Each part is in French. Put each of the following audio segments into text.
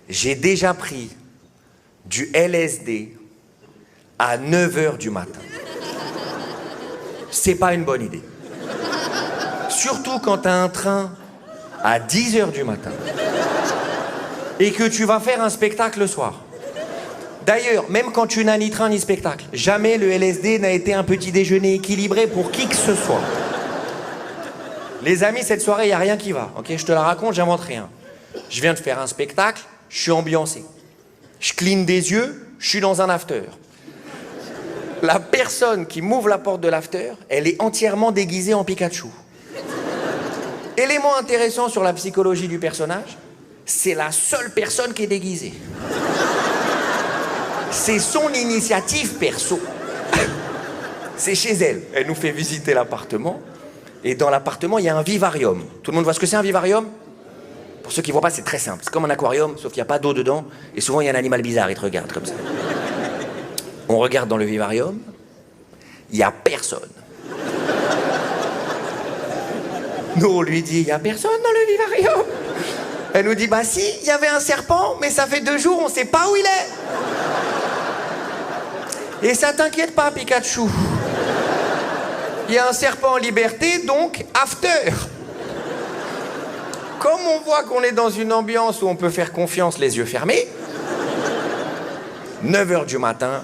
J'ai déjà pris du LSD à 9h du matin. C'est pas une bonne idée. Surtout quand t'as un train à 10h du matin et que tu vas faire un spectacle le soir. D'ailleurs, même quand tu n'as ni train ni spectacle, jamais le LSD n'a été un petit déjeuner équilibré pour qui que ce soit. Les amis, cette soirée, il n'y a rien qui va, ok? Je te la raconte, j'invente rien. Je viens de faire un spectacle, je suis ambiancé. Je cligne des yeux, je suis dans un after. La personne qui m'ouvre la porte de l'after, elle est entièrement déguisée en Pikachu. Élément intéressant sur la psychologie du personnage, c'est la seule personne qui est déguisée. C'est son initiative perso. C'est chez elle. Elle nous fait visiter l'appartement. Et dans l'appartement, il y a un vivarium. Tout le monde voit ce que c'est un vivarium? Pour ceux qui ne voient pas, c'est très simple. C'est comme un aquarium, sauf qu'il n'y a pas d'eau dedans. Et souvent, il y a un animal bizarre, il te regarde comme ça. On regarde dans le vivarium. Il n'y a personne. Nous, on lui dit, il n'y a personne dans le vivarium. Elle nous dit, bah si, il y avait un serpent, mais ça fait 2 jours, on ne sait pas où il est. Et ça t'inquiète pas, Pikachu. Il y a un serpent en liberté, donc after. Comme on voit qu'on est dans une ambiance où on peut faire confiance les yeux fermés, 9h du matin,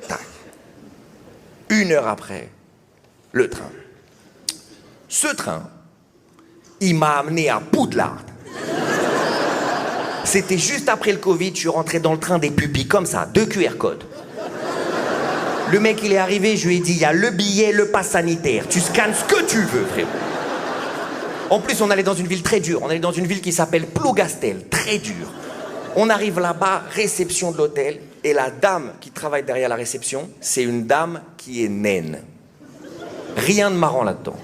tac. 1h après, le train. Ce train, il m'a amené à Poudlard. C'était juste après le Covid, je suis rentré dans le train des pupilles comme ça, 2 QR codes. Le mec, il est arrivé, je lui ai dit, il y a le billet, le pass sanitaire. Tu scannes ce que tu veux, frérot. En plus, on allait dans une ville très dure. On allait dans une ville qui s'appelle Plougastel, très dure. On arrive là-bas, réception de l'hôtel, et la dame qui travaille derrière la réception, c'est une dame qui est naine. Rien de marrant là-dedans.